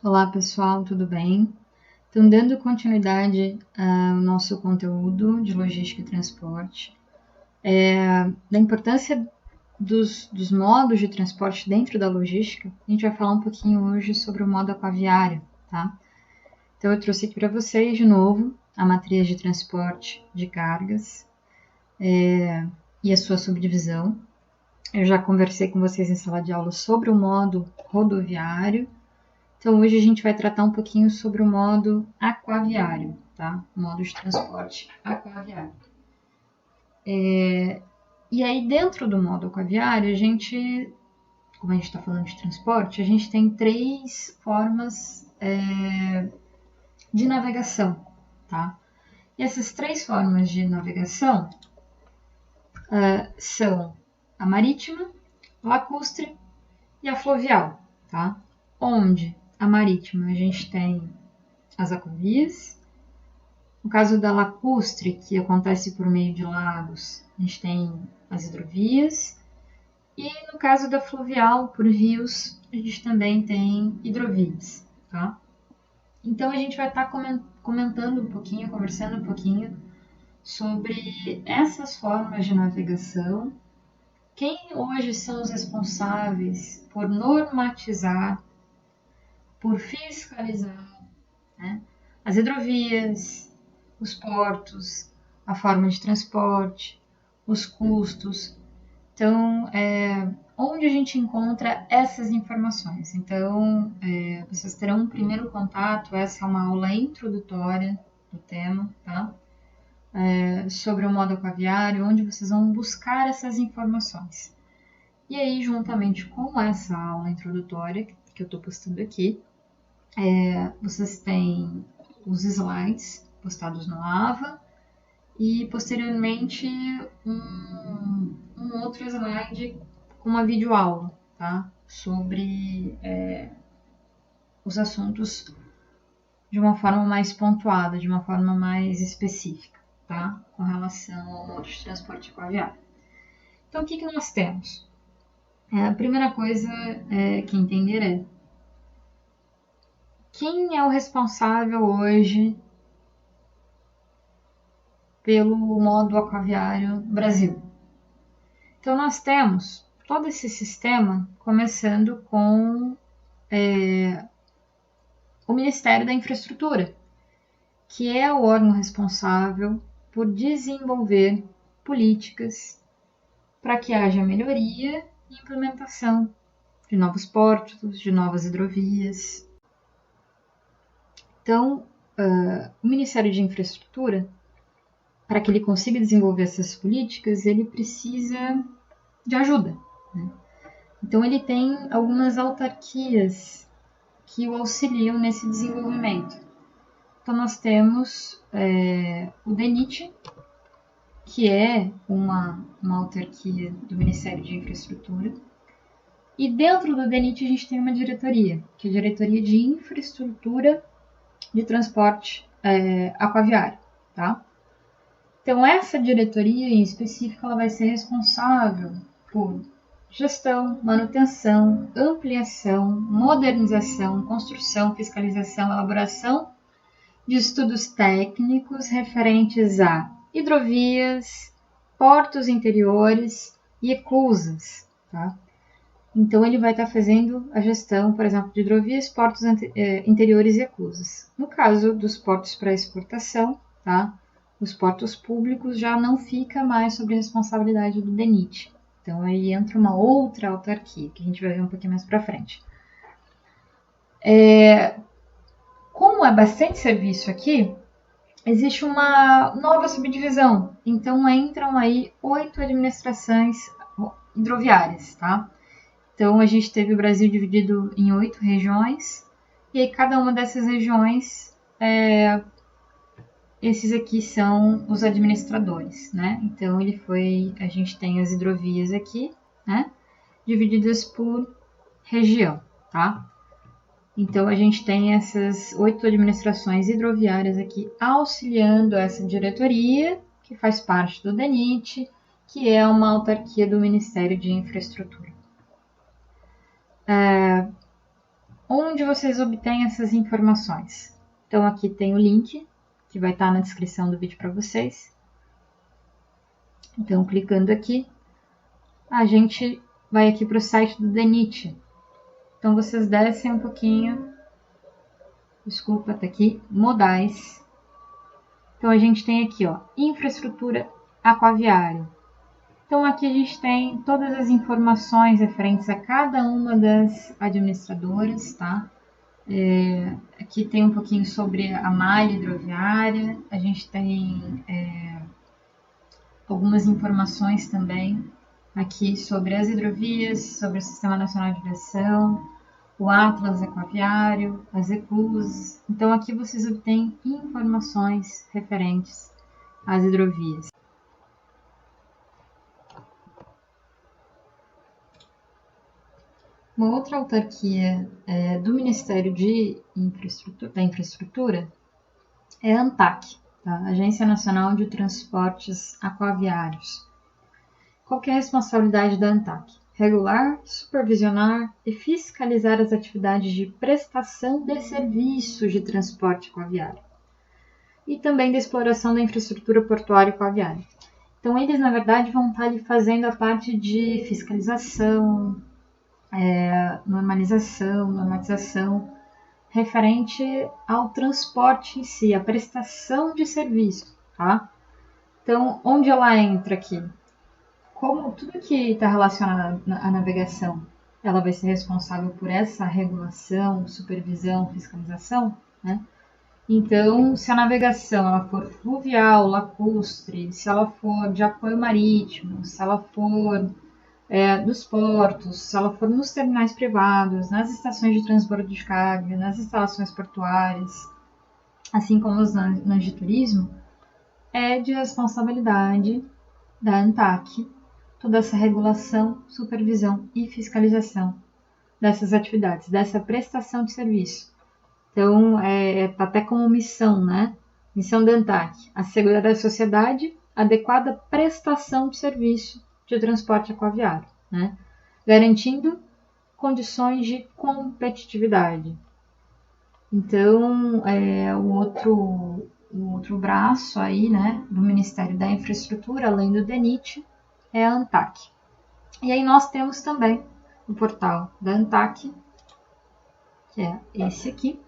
Olá pessoal, tudo bem? Então, dando continuidade ao nosso conteúdo de logística e transporte, da importância dos modos de transporte dentro da logística, a gente vai falar um pouquinho hoje sobre o modo aquaviário, tá? Então, eu trouxe aqui para vocês de novo a matriz de transporte de cargas e a sua subdivisão. Eu já conversei com vocês em sala de aula sobre o modo rodoviário. Então, hoje a gente vai tratar um pouquinho sobre o modo aquaviário, tá? O modo de transporte aquaviário. E aí, dentro do modo aquaviário, como a gente está falando de transporte, a gente tem três formas de navegação, tá? E essas três formas de navegação são a marítima, lacustre e a fluvial, tá? Onde a marítima a gente tem as aquavias. No caso da lacustre, que acontece por meio de lagos, a gente tem as hidrovias. E no caso da fluvial, por rios, a gente também tem hidrovias, tá? Então a gente vai estar comentando um pouquinho, conversando um pouquinho sobre essas formas de navegação. Quem hoje são os responsáveis por normatizar, por fiscalizar, né, as hidrovias, os portos, a forma de transporte, os custos. Então, onde a gente encontra essas informações? Então, vocês terão um primeiro contato, essa é uma aula introdutória do tema, tá? Sobre o modo aquaviário, onde vocês vão buscar essas informações. E aí, juntamente com essa aula introdutória, que eu estou postando aqui, vocês têm os slides postados no AVA e posteriormente um outro slide com uma videoaula, tá? Sobre os assuntos de uma forma mais pontuada, de uma forma mais específica, tá? Com relação ao modo de transporte aquaviário. Então, o que nós temos? A primeira coisa que entender é quem é o responsável hoje pelo modo aquaviário no Brasil. Então, nós temos todo esse sistema começando com o Ministério da Infraestrutura, que é o órgão responsável por desenvolver políticas para que haja melhoria e implementação de novos portos, de novas hidrovias. Então, o Ministério de Infraestrutura, para que ele consiga desenvolver essas políticas, ele precisa de ajuda, né? Então, ele tem algumas autarquias que o auxiliam nesse desenvolvimento. Então, nós temos o DENIT, que é uma autarquia do Ministério de Infraestrutura. E dentro do DENIT a gente tem uma diretoria, que é a Diretoria de Infraestrutura de Transporte Aquaviário, tá? Então, essa diretoria em específico ela vai ser responsável por gestão, manutenção, ampliação, modernização, construção, fiscalização, elaboração de estudos técnicos referentes a hidrovias, portos interiores e eclusas, tá? Então, ele vai estar fazendo a gestão, por exemplo, de hidrovias, portos interiores e eclusas. No caso dos portos para exportação, tá? Os portos públicos já não fica mais sob a responsabilidade do DENIT. Então, aí entra uma outra autarquia, que a gente vai ver um pouquinho mais para frente. Como é bastante serviço aqui, existe uma nova subdivisão. Então, entram aí 8 administrações hidroviárias, tá? Então, a gente teve o Brasil dividido em 8 regiões, e aí cada uma dessas regiões, esses aqui são os administradores, né? Então, a gente tem as hidrovias aqui, né? Divididas por região, tá? Então, a gente tem essas 8 administrações hidroviárias aqui auxiliando essa diretoria, que faz parte do DENIT, que é uma autarquia do Ministério de Infraestrutura. onde vocês obtêm essas informações? Então aqui tem o link, que vai estar na descrição do vídeo para vocês. Então, clicando aqui, a gente vai aqui para o site do DENIT. Então, vocês descem um pouquinho, desculpa, tá aqui, modais. Então, a gente tem aqui, ó, infraestrutura aquaviária. Então, aqui a gente tem todas as informações referentes a cada uma das administradoras, tá? Aqui tem um pouquinho sobre a malha hidroviária, a gente tem algumas informações também aqui sobre as hidrovias, sobre o Sistema Nacional de Aviação, o Atlas Aquaviário, as ECLUS. Então aqui vocês obtêm informações referentes às hidrovias. Uma outra autarquia do Ministério da Infraestrutura é a ANTAQ, tá? Agência Nacional de Transportes Aquaviários. Qual que é a responsabilidade da ANTAQ? Regular, supervisionar e fiscalizar as atividades de prestação de serviços de transporte aquaviário e também da exploração da infraestrutura portuária aquaviária. Então, eles, na verdade, vão estar ali fazendo a parte de fiscalização, normatização, referente ao transporte em si, a prestação de serviço, tá? Então, onde ela entra aqui? Como tudo que está relacionado à navegação, ela vai ser responsável por essa regulação, supervisão, fiscalização, né? Então, se a navegação ela for fluvial, lacustre, se ela for de apoio marítimo, se ela for dos portos, se ela for nos terminais privados, nas estações de transbordo de carga, nas instalações portuárias, assim como nas de turismo, é de responsabilidade da ANTAQ toda essa regulação, supervisão e fiscalização dessas atividades, dessa prestação de serviço. Então, até como missão, né? Missão da ANTAQ, assegurar à sociedade adequada prestação de serviço de transporte aquaviário, né? Garantindo condições de competitividade. Então, o outro braço aí, né, do Ministério da Infraestrutura, além do DENIT, é a ANTAQ. E aí nós temos também o portal da ANTAQ, que é esse aqui.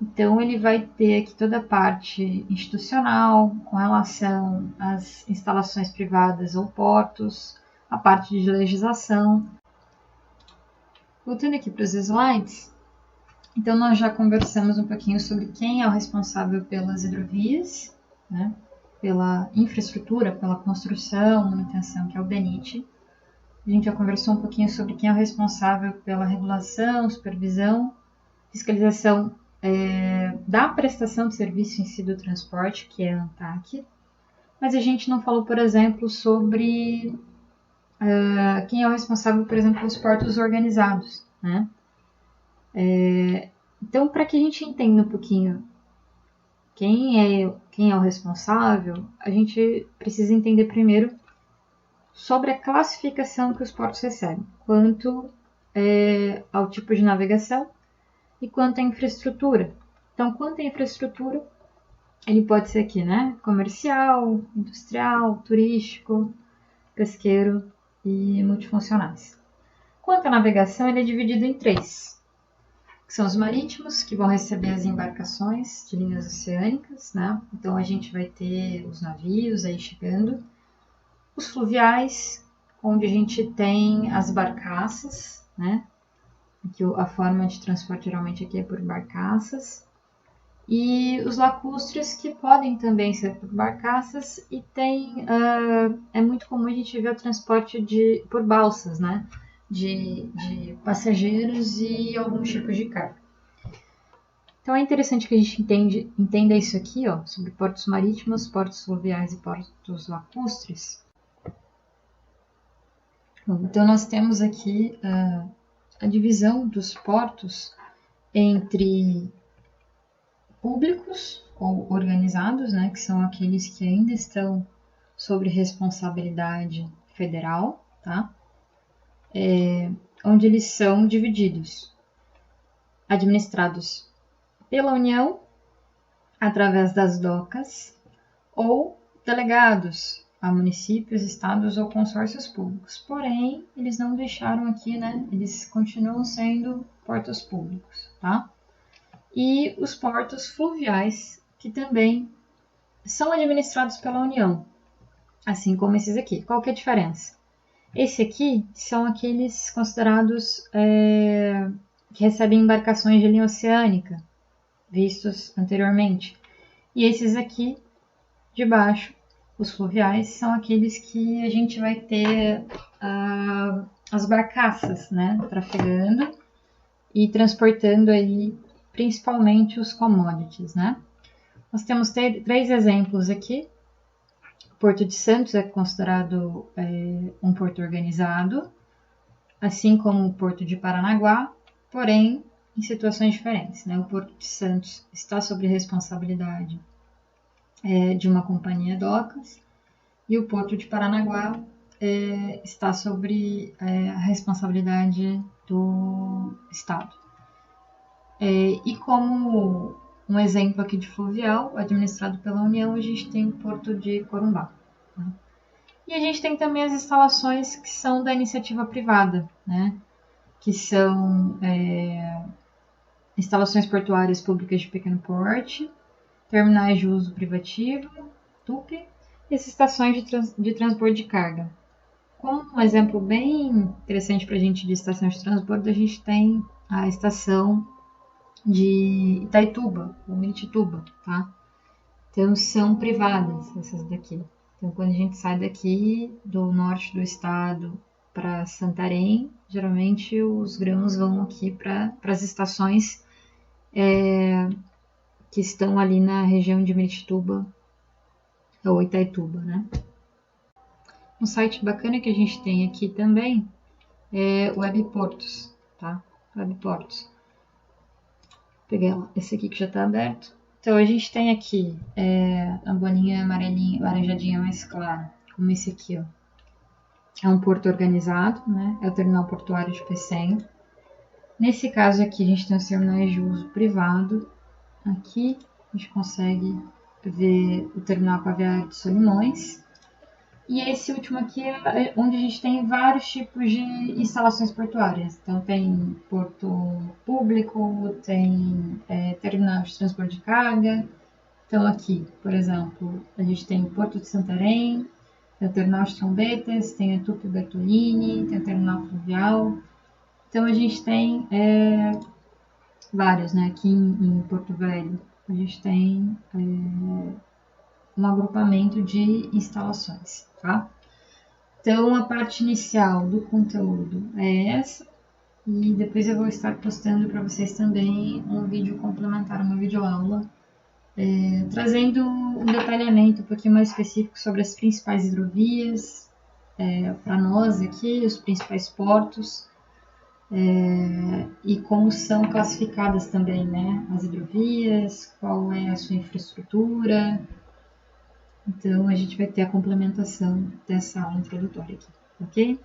Então, ele vai ter aqui toda a parte institucional, com relação às instalações privadas ou portos, a parte de legislação. Voltando aqui para os slides, então nós já conversamos um pouquinho sobre quem é o responsável pelas hidrovias, né? Pela infraestrutura, pela construção, manutenção, que é o DENIT. A gente já conversou um pouquinho sobre quem é o responsável pela regulação, supervisão, fiscalização da prestação de serviço em si do transporte, que é a ANTAQ. Mas a gente não falou, por exemplo, sobre quem é o responsável, por exemplo, pelos portos organizados, né? Então, para que a gente entenda um pouquinho quem é o responsável, a gente precisa entender primeiro sobre a classificação que os portos recebem, quanto ao tipo de navegação e quanto à infraestrutura. Então, quanto à infraestrutura, ele pode ser aqui, né? Comercial, industrial, turístico, pesqueiro e multifuncionais. Quanto à navegação, ele é dividido em 3. Que são os marítimos, que vão receber as embarcações de linhas oceânicas, né? Então a gente vai ter os navios aí chegando. Os fluviais, onde a gente tem as barcaças, né? Que a forma de transporte geralmente aqui é por barcaças. E os lacustres, que podem também ser por barcaças, e é muito comum a gente ver o transporte por balsas, né? De passageiros e alguns tipos de carga. Então é interessante que a gente entenda isso aqui, ó, sobre portos marítimos, portos fluviais e portos lacustres. Bom, então nós temos aqui a divisão dos portos entre públicos ou organizados, né, que são aqueles que ainda estão sob responsabilidade federal, tá? onde eles são divididos, administrados pela União, através das docas, ou delegados a municípios, estados ou consórcios públicos. Porém, eles não deixaram aqui, né? Eles continuam sendo portos públicos, tá? E os portos fluviais, que também são administrados pela União, assim como esses aqui. Qual que é a diferença? Esse aqui são aqueles considerados que recebem embarcações de linha oceânica, vistos anteriormente. E esses aqui, de baixo, os fluviais, são aqueles que a gente vai ter as barcaças, né, trafegando e transportando aí principalmente os commodities, né. Nós temos 3 exemplos aqui. O Porto de Santos é considerado um porto organizado, assim como o Porto de Paranaguá, porém em situações diferentes, né. O Porto de Santos está sob responsabilidade de uma companhia docas, e o Porto de Paranaguá está sobre a responsabilidade do Estado. E como um exemplo aqui de fluvial, administrado pela União, a gente tem o Porto de Corumbá. Né? E a gente tem também as instalações que são da iniciativa privada, né? Que são instalações portuárias públicas de pequeno porte, terminais de uso privativo, TUP, e as estações de transporte de carga. Como um exemplo bem interessante para a gente de estação de transbordo, a gente tem a estação de Itaituba, ou Miritituba, tá? Então, são privadas essas daqui. Então, quando a gente sai daqui do norte do estado para Santarém, geralmente os grãos vão aqui para as estações que estão ali na região de Miritituba ou Itaituba, né? Um site bacana que a gente tem aqui também é o Webportos, tá? Webportos. Peguei esse aqui que já está aberto. Então, a gente tem aqui a bolinha amarelinha, laranjadinha mais clara, como esse aqui, ó. É um porto organizado, né? É o terminal portuário de Pecém. Nesse caso aqui, a gente tem os terminais de uso privado. Aqui, a gente consegue ver o terminal aquaviário de Solimões. E esse último aqui é onde a gente tem vários tipos de instalações portuárias. Então, tem porto público, tem terminal de transporte de carga. Então, aqui, por exemplo, a gente tem o Porto de Santarém, tem o terminal de Trombetas, tem a Tupi Bertolini, tem o terminal fluvial. Então, a gente tem vários, né? Aqui em Porto Velho, a gente tem um agrupamento de instalações, tá? Então, a parte inicial do conteúdo é essa, e depois eu vou estar postando para vocês também um vídeo complementar, uma videoaula, trazendo um detalhamento um pouquinho mais específico sobre as principais hidrovias, para nós aqui, os principais portos, e como são classificadas também, né, as hidrovias, qual é a sua infraestrutura. Então, a gente vai ter a complementação dessa aula introdutória aqui, ok?